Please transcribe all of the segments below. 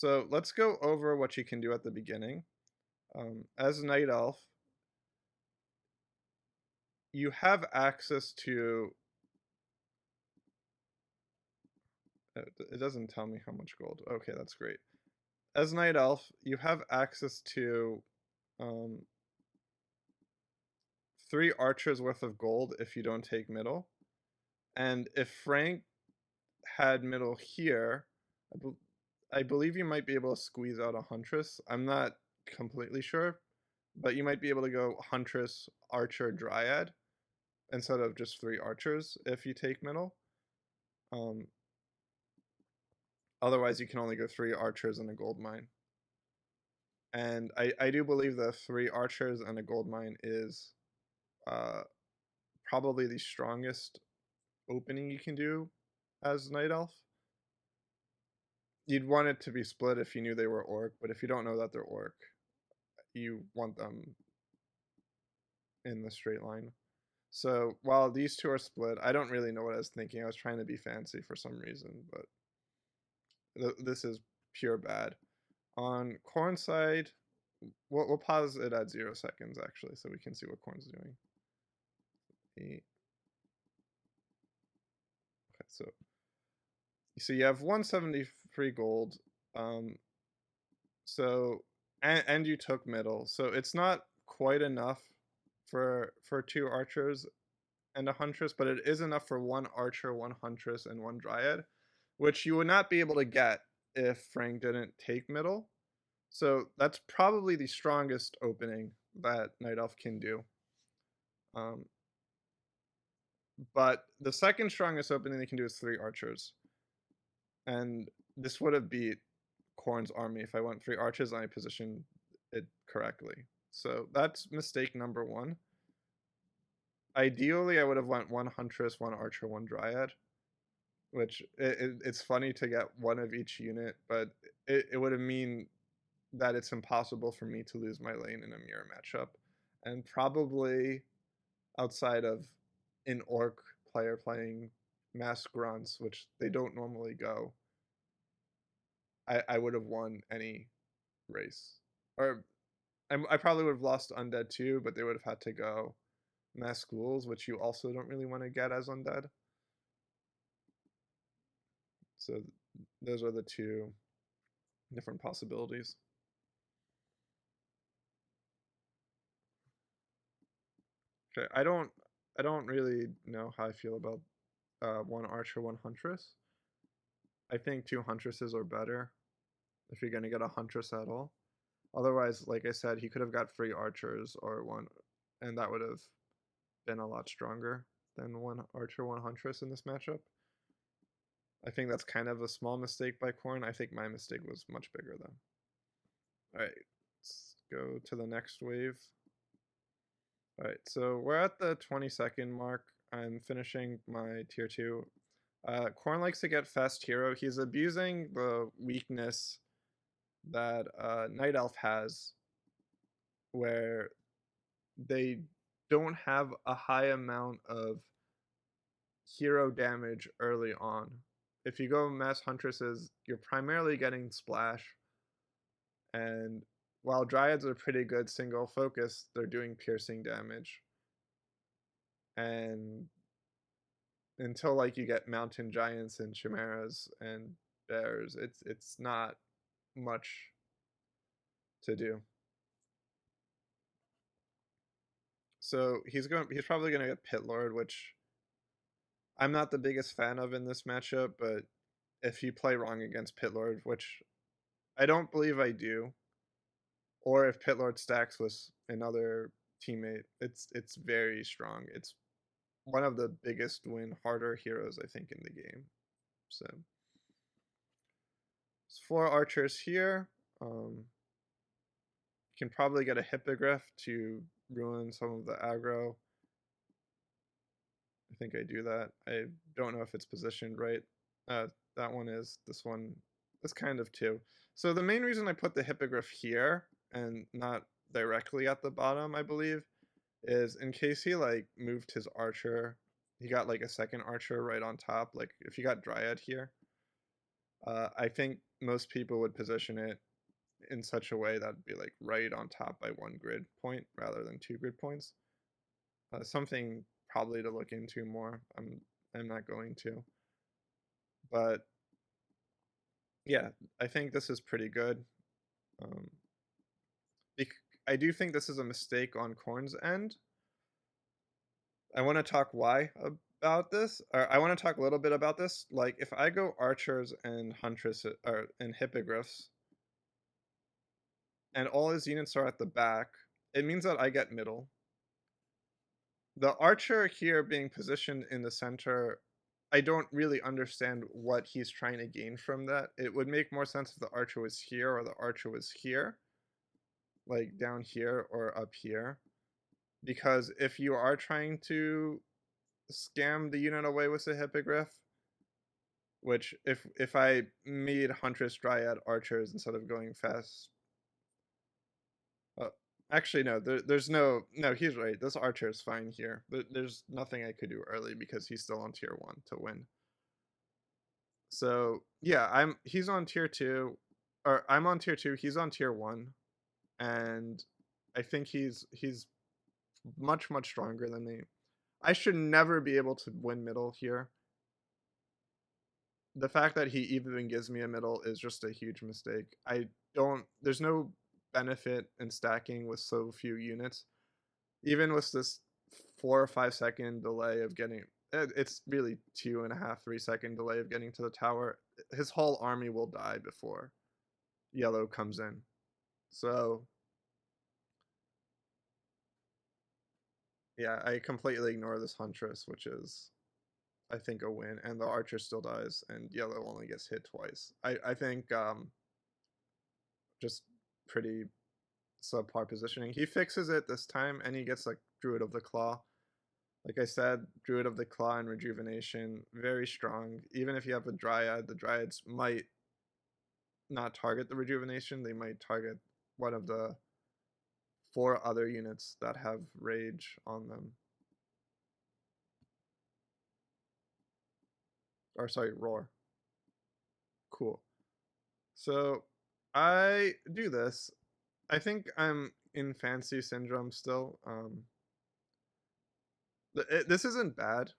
So let's go over what you can do at the beginning. As Night Elf, you have access to. It doesn't tell me how much gold. Okay, that's great. As Night Elf, you have access to um, 3 archers worth of gold if you don't take middle. And if Frank had middle here, I, be I believe you might be able to squeeze out a Huntress. I'm not completely sure, but you might be able to go Huntress, Archer, Dryad instead of just 3 archers if you take middle. Um, Otherwise, you can only go 3 archers and a gold mine. And I do believe the 3 archers and a gold mine is uh, probably the strongest opening you can do as Night Elf. You'd want it to be split if you knew they were Orc, but if you don't know that they're Orc, you want them in the straight line. So while these two are split, I don't really know what I was thinking. I was trying to be fancy for some reason, but this is pure bad. On Corn's side, we'll pause it at 0 seconds actually, so we can see what Corn's doing. Okay, so you have 173 gold. So and you took middle, so it's not quite enough for 2 archers and a huntress, but it is enough for 1 archer, 1 huntress, and 1 dryad, which you would not be able to get if Frank didn't take middle. So that's probably the strongest opening that Night Elf can do. But the second strongest opening they can do is 3 archers. And this would have beat Corn's army if I went 3 archers and I positioned it correctly. So that's mistake number 1. Ideally, I would have went 1 huntress, 1 archer, 1 dryad, which it's funny to get one of each unit, but it would have mean that it's impossible for me to lose my lane in a mirror matchup. And probably outside of an Orc player playing mass grunts, which they don't normally go, I would have won any race. Or I probably would have lost undead too, but they would have had to go mass ghouls, which you also don't really want to get as undead. So those are the 2 different possibilities. Okay, I don't really know how I feel about 1 archer, 1 huntress. I think 2 huntresses are better if you're gonna get a huntress at all. Otherwise, like I said, he could have got 3 archers or 1, and that would have been a lot stronger than 1 archer, 1 huntress in this matchup. I think that's kind of a small mistake by Corn. I think my mistake was much bigger though. Alright, let's go to the next wave. Alright, so we're at the 20-second mark. I'm finishing my tier 2. Corn likes to get fast hero. He's abusing the weakness that Night Elf has, where they don't have a high amount of hero damage early on. If you go mass huntresses, you're primarily getting splash, and while dryads are pretty good single focus, they're doing piercing damage. And until like you get mountain giants and chimeras and bears, it's not much to do. So he's probably gonna get Pit Lord, which I'm not the biggest fan of in this matchup, but if you play wrong against Pit Lord, which I don't believe I do, or if Pit Lord stacks with another teammate, it's very strong. It's one of the biggest win harder heroes I think in the game. So it's 4 archers here. You can probably get a hippogriff to ruin some of the aggro. I think I do that. I don't know if it's positioned right. That one is. This one is kind of too. So the main reason I put the hippogriff here and not directly at the bottom, I believe, is in case he like moved his archer, he got like a second archer right on top. Like if you got dryad here, I think most people would position it in such a way that'd be like right on top by 1 grid point rather than 2 grid points. Something probably to look into more. I'm not going to, but yeah, I think this is pretty good. Um, I do think this is a mistake on Korn's end. I want to talk why about this. Or I want to talk a little bit about this. Like, if I go archers and huntress or and hippogriffs, and all his units are at the back, it means that I get middle. The archer here being positioned in the center, I don't really understand what he's trying to gain from that. It would make more sense if the archer was here or the archer was here, like down here or up here. Because if you are trying to scam the unit away with the hippogriff, which if I made huntress, dryad, archers instead of going fast, uh, actually no, there's no, he's right. This archer is fine here. There's nothing I could do early because he's still on tier 1 to win. So yeah, he's on tier 2, or I'm on tier 2. He's on tier 1, and I think he's much stronger than me. I should never be able to win middle here. The fact that he even gives me a middle is just a huge mistake. There's no benefit in stacking with so few units. Even with this 4 or 5 second delay of getting, it's really 2.5, 3 second delay of getting to the tower. His whole army will die before yellow comes in. So yeah, I completely ignore this huntress, which is, I think, a win, and the archer still dies, and yellow only gets hit twice. I think just pretty subpar positioning. He fixes it this time, and he gets like Druid of the Claw. Like I said, Druid of the Claw and Rejuvenation, very strong. Even if you have a Dryad, the Dryads might not target the Rejuvenation. They might target one of the 4 other units that have Rage on them. Or sorry, Roar. Cool. So I do this. I think I'm in Fancy Syndrome still. This isn't bad.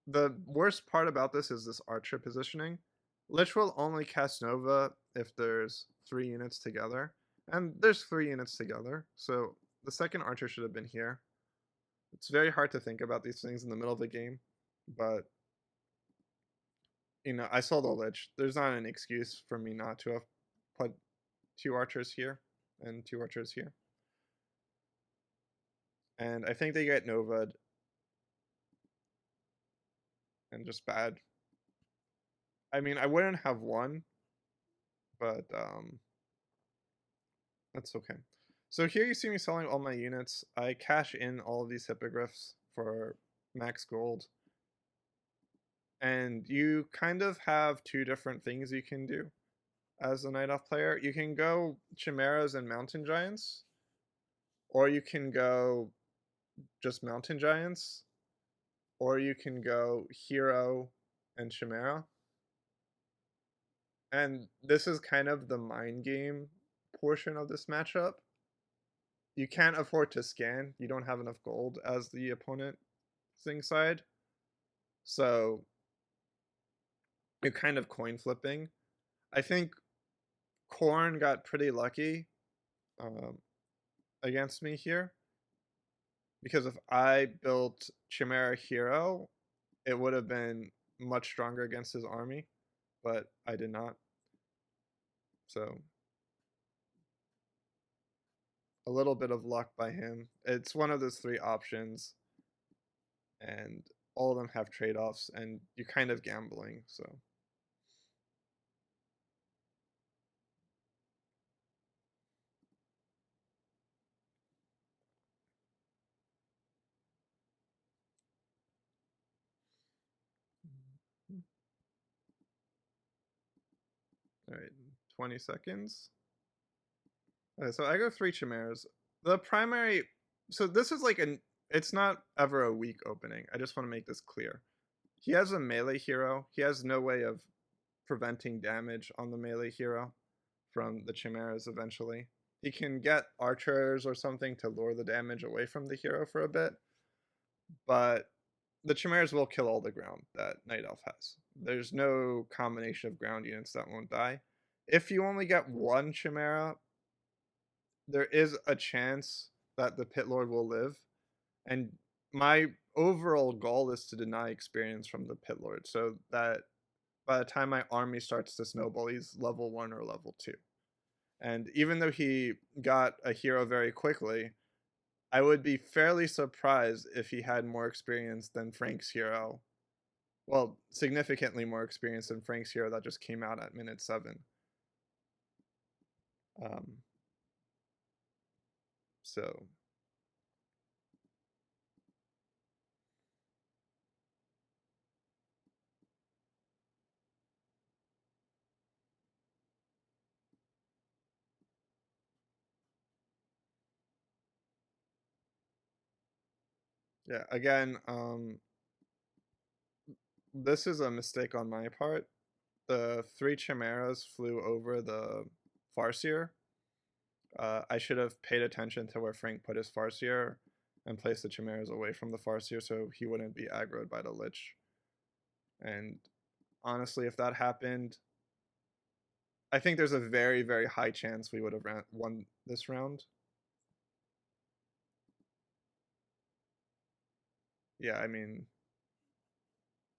The worst part about this is this archer positioning. Lich will only cast Nova if there's 3 units together. And there's 3 units together, so the second archer should have been here. It's very hard to think about these things in the middle of the game, but you know, I saw the Lich. There's not an excuse for me not to have put 2 archers here and 2 archers here. And I think they get Nova'd and just bad. I mean, I wouldn't have won, but that's okay. So here you see me selling all my units. I cash in all of these hippogriffs for max gold. And you kind of have 2 different things you can do as a Night Elf player. You can go Chimeras and Mountain Giants, or you can go just Mountain Giants, or you can go Hero and Chimera. And this is kind of the mind game portion of this matchup. You can't afford to scan. You don't have enough gold as the opponent thing side. So you're kind of coin flipping. I think Korn got pretty lucky against me here. Because if I built Chimera Hero, it would have been much stronger against his army. But I did not. So a little bit of luck by him. It's one of those 3 options, and all of them have trade-offs, and you're kind of gambling, so. All right, 20 seconds. Okay, so I go 3 Chimeras. The primary, so this is like it's not ever a weak opening. I just want to make this clear. He has a melee hero. He has no way of preventing damage on the melee hero from the chimeras eventually. He can get archers or something to lure the damage away from the hero for a bit, but the chimeras will kill all the ground that Night Elf has. There's no combination of ground units that won't die. If you only get one chimera, there is a chance that the Pit Lord will live, and my overall goal is to deny experience from the Pit Lord so that by the time my army starts to snowball, he's level 1 or level 2. And even though he got a hero very quickly, I would be fairly surprised if he had more experience than Frank's hero. Well, significantly more experience than Frank's hero that just came out at minute 7. Um, so, yeah, again, this is a mistake on my part. The 3 chimeras flew over the Farseer. I should have paid attention to where Frank put his Farseer and placed the chimeras away from the Farseer so he wouldn't be aggroed by the Lich. And honestly, if that happened, I think there's a very, very high chance we would have won this round. Yeah, I mean,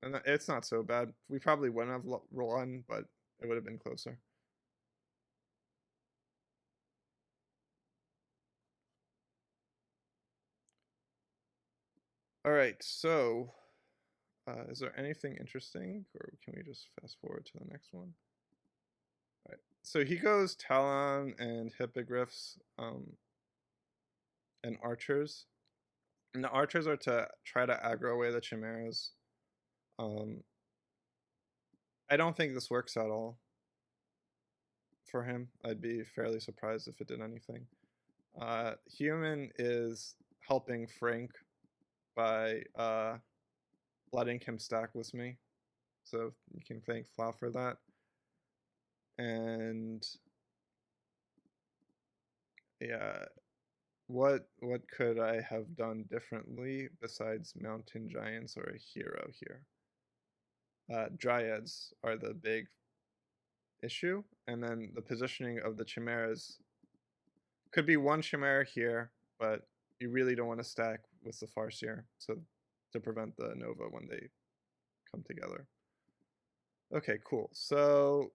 and it's not so bad. We probably wouldn't have won, but it would have been closer. All right, so is there anything interesting, or can we just fast forward to the next one? All right, so he goes Talon and Hippogriffs and Archers. And the Archers are to try to aggro away the Chimeras. I don't think this works at all for him. I'd be fairly surprised if it did anything. Human is helping Frank by letting him stack with me. So you can thank Flau for that. And yeah, what could I have done differently besides mountain giants or a hero here? Dryads are the big issue, and then the positioning of the chimeras could be one chimera here, but you really don't want to stack with the Farseer so to prevent the Nova when they come together. Okay, cool. So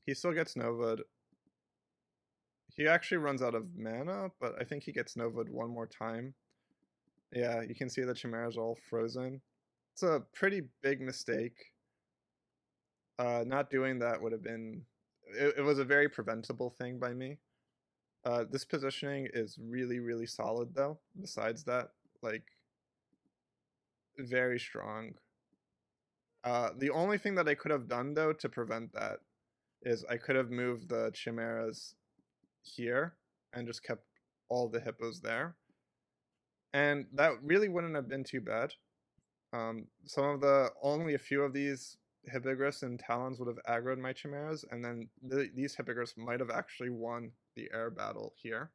he still gets Nova'd. He actually runs out of mana, but I think he gets Nova'd one more time. Yeah, you can see the Chimeras are all frozen. It's a pretty big mistake. Not doing that would have been... It was a very preventable thing by me. This positioning is really, really solid, though. Besides that, like, very strong. The only thing that I could have done, though, to prevent that is I could have moved the Chimeras here and just kept all the hippos there. And that really wouldn't have been too bad. Only a few of these Hippogriffs and Talons would have aggroed my Chimeras, and then these Hippogriffs might have actually won the air battle here.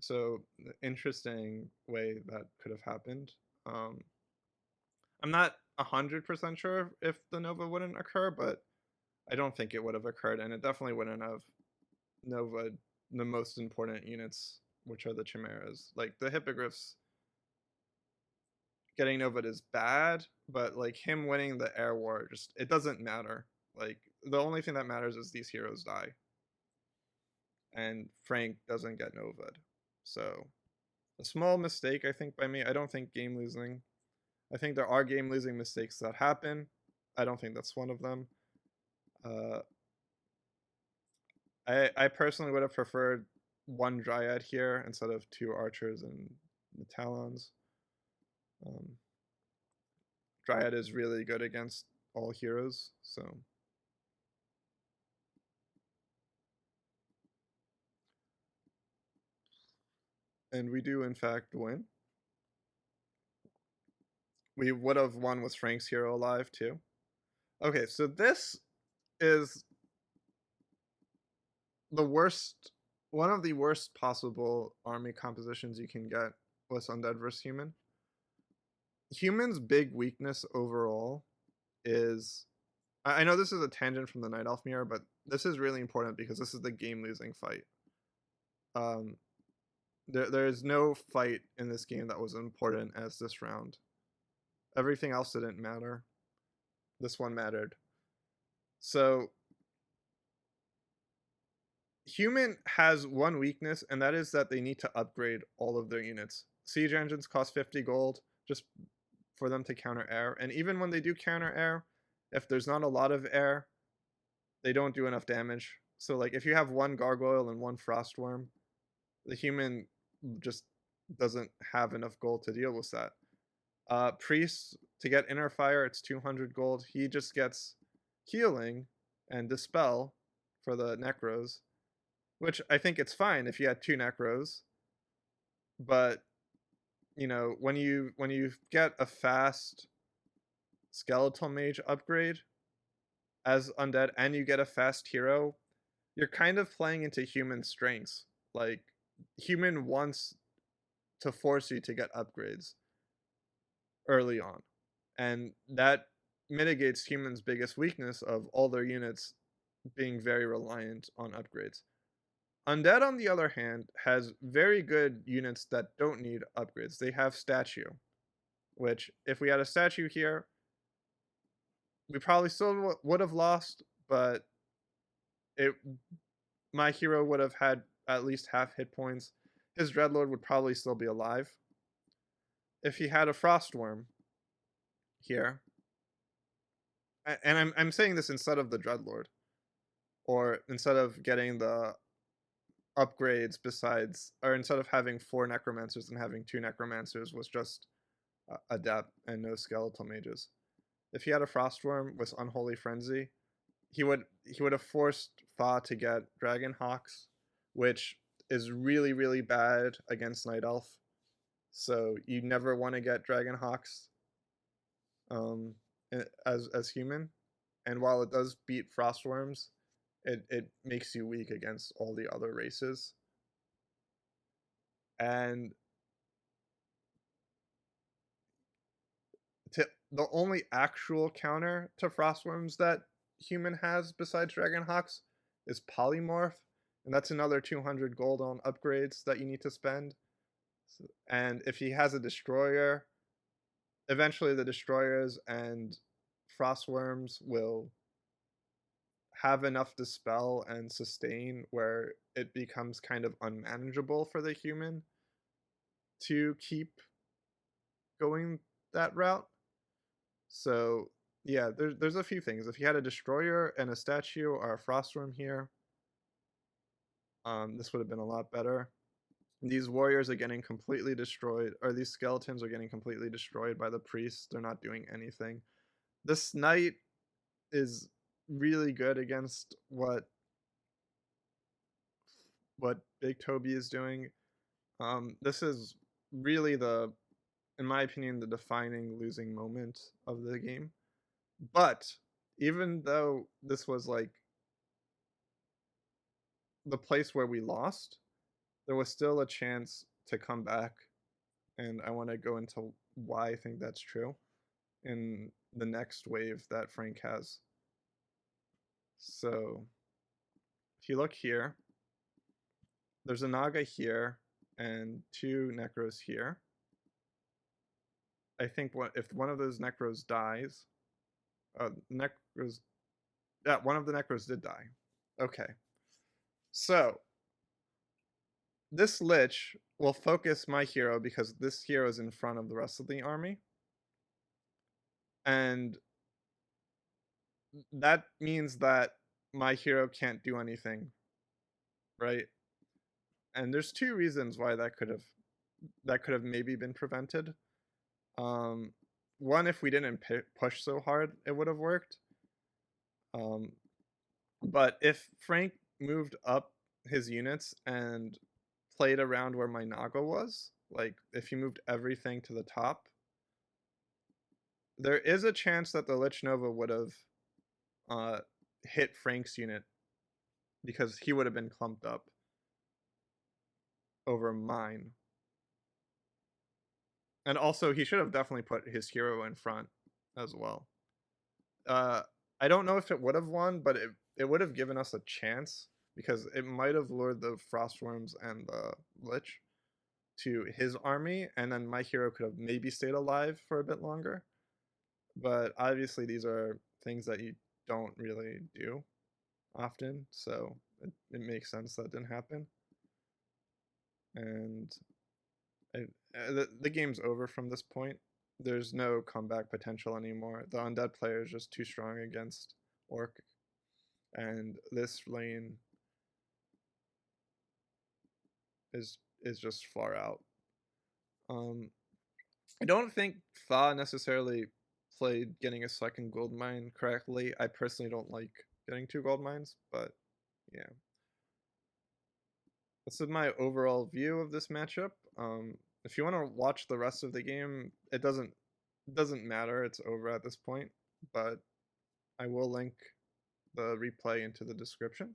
So, interesting way that could have happened. I'm not 100% sure if the Nova wouldn't occur, but I don't think it would have occurred, and it definitely wouldn't have Nova the most important units, which are the Chimeras. Like, the Hippogriffs getting Nova is bad, but like him winning the air war, just it doesn't matter. Like, the only thing that matters is these heroes die. And Frank doesn't get Nova'd. So, a small mistake, I think, by me. I don't think game losing. I think there are game losing mistakes that happen. I don't think that's one of them. I personally would have preferred one Dryad here instead of 2 Archers and the Talons. Dryad is really good against all heroes, so... And we do, in fact, win. We would have won with Frank's hero alive, too. Okay, so this is the worst, one of the worst possible army compositions you can get with undead versus human. Human's big weakness overall is, I know this is a tangent from the Night Elf mirror, but this is really important because this is the game losing fight. Um, there is no fight in this game that was important as this round. Everything else didn't matter. This one mattered. So human has one weakness, and that is that they need to upgrade all of their units. Siege engines cost 50 gold just for them to counter air, and even when they do counter air, if there's not a lot of air, they don't do enough damage. So like if you have one gargoyle and one frostworm, the human just doesn't have enough gold to deal with that. Priest, to get inner fire, it's 200 gold. He just gets healing and dispel for the necros, which I think it's fine if you had 2 necros. But you know, when you get a fast skeletal mage upgrade as undead and you get a fast hero, you're kind of playing into human strengths. Like human wants to force you to get upgrades early on, and that mitigates humans' biggest weakness of all their units being very reliant on upgrades. Undead, on the other hand, has very good units that don't need upgrades. They have statue, which if we had a statue here, we probably still would have lost, but it my hero would have had at least half hit points. His Dreadlord would probably still be alive. If he had a Frostworm here, and I'm saying this instead of the Dreadlord, or instead of getting the upgrades besides, or instead of having 4 Necromancers and having 2 Necromancers was just Adept and no Skeletal Mages. If he had a Frostworm with Unholy Frenzy, he would have forced Fa to get Dragon Hawks, which is really, really bad against Night Elf. So you never want to get Dragon Hawks as human. And while it does beat Frostworms, it makes you weak against all the other races. And the only actual counter to Frostworms that human has besides Dragonhawks is Polymorph, and that's another 200 gold on upgrades that you need to spend. And if he has a Destroyer, eventually the Destroyers and Frostworms will have enough dispel and sustain where it becomes kind of unmanageable for the human to keep going that route. So yeah, there's a few things. If you had a Destroyer and a Statue or a Frostworm here, this would have been a lot better. These warriors are getting completely destroyed, or these skeletons are getting completely destroyed by the priests. They're not doing anything. This knight is really good against what Big Toby is doing. This is really in my opinion, the defining losing moment of the game. But even though this was like the place where we lost, there was still a chance to come back, and I want to go into why I think that's true in the next wave that Frank has. So if you look here, there's a Naga here and 2 Necros here. I think if one of those Necros dies, Necros, yeah, one of the Necros did die. Okay, so this Lich will focus my hero because this hero is in front of the rest of the army. And that means that my hero can't do anything, right? And there's 2 reasons why that could have maybe been prevented. One, if we didn't push so hard, it would have worked. But if Frank moved up his units and played around where my Naga was, like if he moved everything to the top, there is a chance that the Lich Nova would have hit Frank's unit because he would have been clumped up over mine. And also, he should have definitely put his hero in front as well. I don't know if it would have won, but it would have given us a chance because it might have lured the Frostworms and the Lich to his army, and then my hero could have maybe stayed alive for a bit longer. But obviously, these are things that you don't really do often, so it makes sense that didn't happen. And the game's over from this point. There's no comeback potential anymore. The undead player is just too strong against Orc, and this lane is just far out. I don't think Thaw necessarily played getting a second gold mine correctly. I personally don't like getting 2 gold mines, but yeah. This is my overall view of this matchup. If you want to watch the rest of the game, it doesn't matter. It's over at this point, but I will link the replay into the description.